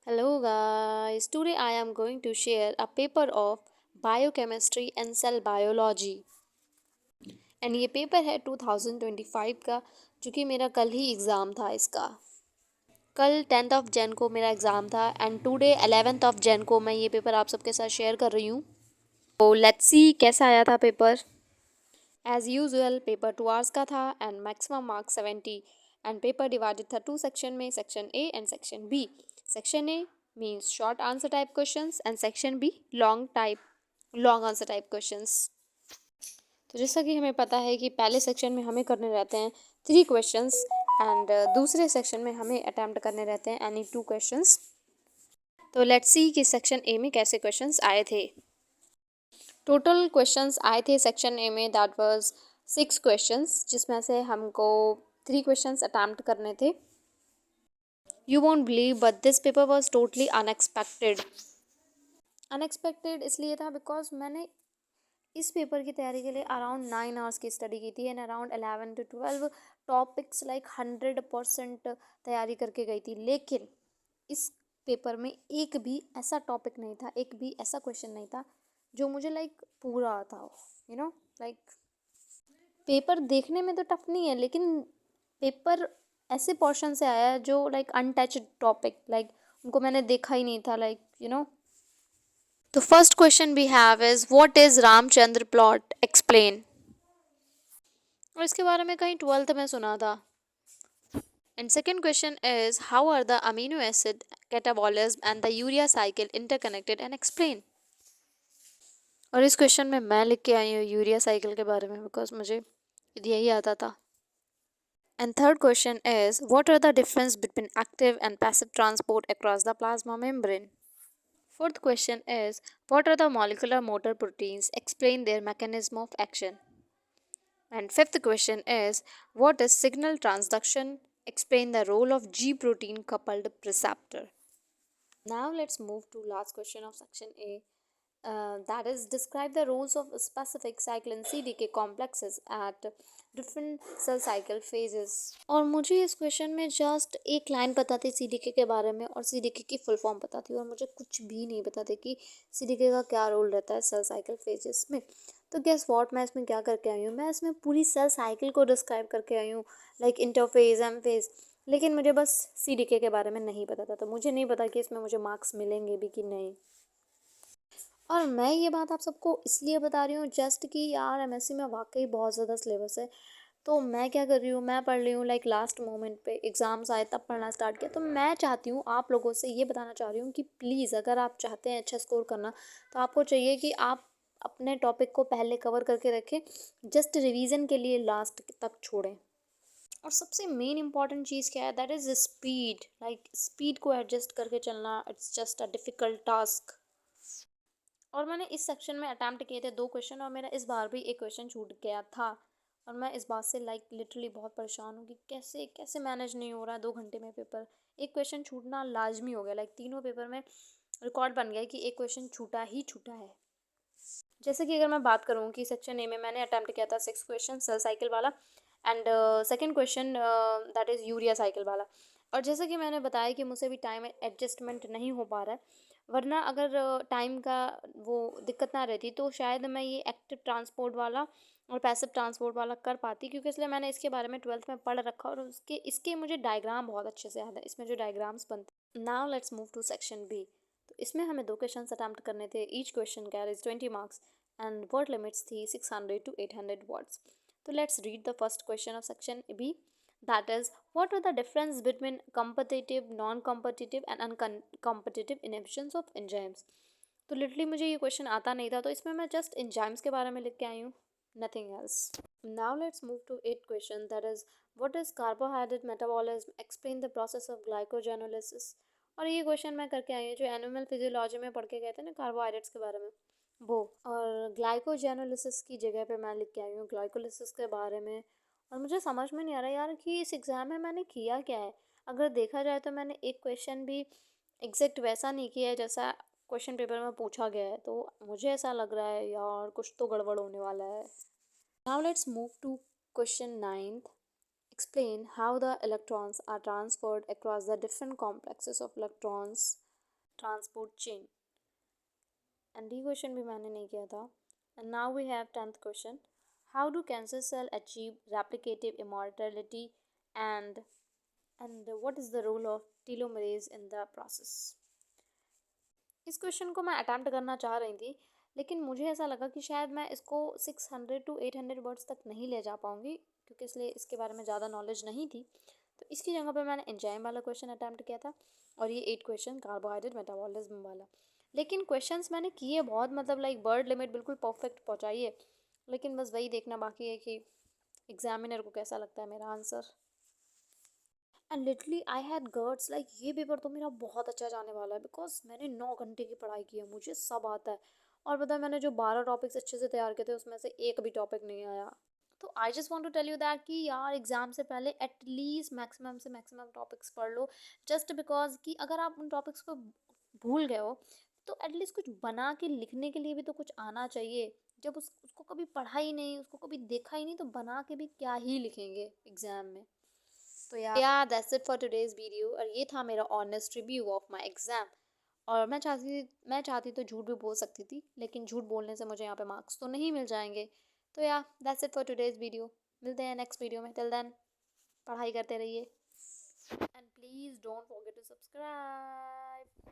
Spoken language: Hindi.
Hello guys, today I am going to share a paper of biochemistry and cell biology and ये पेपर है 2025 का जो कि मेरा कल ही एग्ज़ाम था इसका। कल 10th ऑफ जैन को मेरा एग्ज़ाम था and today 11th of Jain को मैं ये पेपर आप सबके साथ शेयर कर रही हूँ। तो लेट्स सी कैसा आया था paper. As usual paper 2 hours का था and maximum marks 70 and paper divided था टू सेक्शन में, section A and section B. Section A means short answer type questions and section B long answer type questions. तो जैसा कि हमें पता है कि पहले सेक्शन में हमें करने रहते हैं 3 क्वेश्चंस एंड दूसरे सेक्शन में हमें अटैम्प्ट करने रहते हैं एनी 2 क्वेश्चंस। तो लेट्स सी कि सेक्शन ए में कैसे क्वेश्चंस आए थे। टोटल क्वेश्चंस आए थे सेक्शन ए में दैट वाज 6 क्वेश्चंस जिसमें से हमको 3 क्वेश्चंस अटैम्प्ट करने थे। You won't believe but this paper was totally unexpected. Unexpected इसलिए था बिकॉज मैंने इस पेपर की तैयारी के लिए अराउंड 9 आवर्स की स्टडी की थी and around 11 to 12 topics like 100% तैयारी करके गई थी। लेकिन इस पेपर में एक भी ऐसा टॉपिक नहीं था, एक भी ऐसा क्वेश्चन नहीं था जो मुझे लाइक पूरा आता हो। लाइक पेपर देखने में तो टफ नहीं है लेकिन पेपर ऐसे पोर्शन से आया है जो लाइक अनटच्ड टॉपिक, लाइक उनको मैंने देखा ही नहीं था, लाइक। तो first question we have is what is Ramachandra plot explain. और इसके बारे में कहीं 12th में सुना था। And second question is how are the amino acid catabolism and the urea cycle interconnected and explain. और इस क्वेश्चन में मैं लिख के आई हूँ यूरिया साइकिल के बारे में बिकॉज मुझे यही आता था। And third question is what are the difference between active and passive transport across the plasma membrane? Fourth question is what are the molecular motor proteins? Explain their mechanism of action. And fifth question is what is signal transduction? Explain the role of G protein coupled receptor. Now let's move to last question of section A. That is describe the roles of specific cyclin CDK complexes at different cell cycle phases. और मुझे इस क्वेश्चन में जस्ट एक लाइन पता थी सीडीके के बारे में और सीडीके की फुल फॉर्म पता थी और मुझे कुछ भी नहीं पता था कि सीडीके का क्या रोल रहता है सेल साइकिल फेजेस में। तो गेस व्हाट, मैं इसमें क्या करके आई हूँ, मैं इसमें पूरी सेल साइकिल को डिस्क्राइब करके आई हूँ, लाइक इंटरफेज एम फेज। लेकिन मुझे बस सीडीके के बारे में नहीं पता था, तो मुझे नहीं पता कि इसमें मुझे मार्क्स मिलेंगे भी कि नहीं। और मैं ये बात आप सबको इसलिए बता रही हूँ जस्ट कि यार एमएससी में वाकई बहुत ज़्यादा सिलेबस है। तो मैं क्या कर रही हूँ, मैं पढ़ रही हूँ लाइक लास्ट मोमेंट पे एग्ज़ाम्स आए तब पढ़ना स्टार्ट किया। तो मैं चाहती हूँ आप लोगों से ये बताना चाह रही हूँ कि प्लीज़ अगर आप चाहते हैं अच्छा स्कोर करना तो आपको चाहिए कि आप अपने टॉपिक को पहले कवर करके रखें, जस्ट रिवीजन के लिए लास्ट तक छोड़ें। और सबसे मेन इंपॉर्टेंट चीज़ क्या है, that is speed. Like speed को एडजस्ट करके चलना, it's just a difficult task. और मैंने इस सेक्शन में अटैम्प्ट किए थे 2 क्वेश्चन और मेरा इस बार भी एक क्वेश्चन छूट गया था। और मैं इस बात से लाइक लिटरली बहुत परेशान हूँ कि कैसे कैसे मैनेज नहीं हो रहा है 2 घंटे में पेपर। एक क्वेश्चन छूटना लाजमी हो गया, लाइक तीनों पेपर में रिकॉर्ड बन गया कि एक क्वेश्चन छूटा ही छूटा है। जैसे कि अगर मैं बात करूँ कि सेक्शन ए में मैंने अटैम्प्ट किया था 6 क्वेश्चन सेल साइकिल वाला and second question that is urea cycle वाला। और जैसे कि मैंने बताया कि मुझसे भी टाइम एडजस्टमेंट नहीं हो पा रहा है, वरना अगर टाइम का वो दिक्कत ना रहती तो शायद मैं ये एक्टिव ट्रांसपोर्ट वाला और पैसिव ट्रांसपोर्ट वाला कर पाती, क्योंकि इसलिए मैंने इसके बारे में 12th में पढ़ रखा और उसके इसके मुझे डायग्राम बहुत अच्छे से याद है, इसमें जो डायग्राम्स बनते। Now let's move to section B. तो इसमें हमें 2 क्वेश्चन अटैम्प्ट करने थे, each question carries 20 marks and word limits थी 600 to 800 वर्ड्स। तो let's read the first question of section B, that is what are the difference between competitive non-competitive and uncompetitive inhibitions of enzymes। तो लिटरली मुझे ये क्वेश्चन आता नहीं था तो इसमें मैं जस्ट एंजाइम्स के बारे में लिख के आई हूँ, nothing else. Now let's move to 8 question, that is what is carbohydrate metabolism, explain the process of glycogenolysis. और ये क्वेश्चन मैं करके आई हूँ जो एनिमल फिजियोलॉजी में पढ़ के गए थे ना कार्बोहाइड्रेट्स के बारे में, वो। और ग्लाइकोजेनोलिसिस की जगह पे मैं लिख के आई हूँ ग्लाइकोलिसिस के बारे में। और मुझे समझ में नहीं आ रहा यार कि इस एग्ज़ाम में मैंने किया क्या है। अगर देखा जाए तो मैंने एक क्वेश्चन भी एग्जैक्ट वैसा नहीं किया है जैसा क्वेश्चन पेपर में पूछा गया है, तो मुझे ऐसा लग रहा है यार कुछ तो गड़बड़ होने वाला है। Now let's move to question 9th, explain how the electrons are transferred across the different complexes of electrons transport chain. And the question भी मैंने नहीं किया था। And now we have 10th question, how do cancer cell achieve replicative immortality and what is the role of telomerase in the process. इस क्वेश्चन को मैं अटेम्प्ट करना चाह रही थी, लेकिन मुझे ऐसा लगा कि शायद मैं इसको 600 to 800 वर्ड्स तक नहीं ले जा पाऊंगी, क्योंकि इसलिए इसके बारे में ज़्यादा नॉलेज नहीं थी। तो इसकी जगह पे मैंने एंजाइम वाला क्वेश्चन अटेम्प्ट किया था, और ये 8 क्वेश्चन कार्बोहाइड्रेट मेटाबॉलिज्म वाला। लेकिन क्वेश्चंस मैंने किए बहुत, मतलब लाइक वर्ड लिमिट बिल्कुल परफेक्ट पहुंचाई है, लेकिन बस वही देखना बाकी है कि एग्जामिनर को कैसा लगता है मेरा answer. And literally I had girds like ये पेपर तो मेरा बहुत अच्छा जाने वाला है, बिकॉज मैंने 9 घंटे की पढ़ाई की है, मुझे सब आता है। और पता है मैंने जो 12 टॉपिक्स अच्छे से तैयार किए थे उसमें से एक भी टॉपिक नहीं आया। तो I just want to tell you that कि यार एग्जाम से पहले एटलीस्ट मैक्सिमम से मैक्सिमम टॉपिक्स पढ़ लो, जस्ट बिकॉज कि अगर आप उन टॉपिक्स को भूल गए हो तो एटलीस्ट कुछ बना के लिखने के लिए भी तो कुछ आना चाहिए। जब उसको कभी पढ़ा ही नहीं, उसको कभी देखा ही नहीं, तो बना के भी क्या ही लिखेंगे एग्जाम में। तो या that's it for today's video, और ये था मेरा honest review of my exam. और मैं चाहती तो झूठ भी बोल सकती थी, लेकिन झूठ बोलने से मुझे यहाँ पे मार्क्स तो नहीं मिल जाएंगे। तो या that's it for today's video. मिलते हैं नेक्स्ट वीडियो में, टिल देन पढ़ाई करते रहिए and please don't forget to subscribe.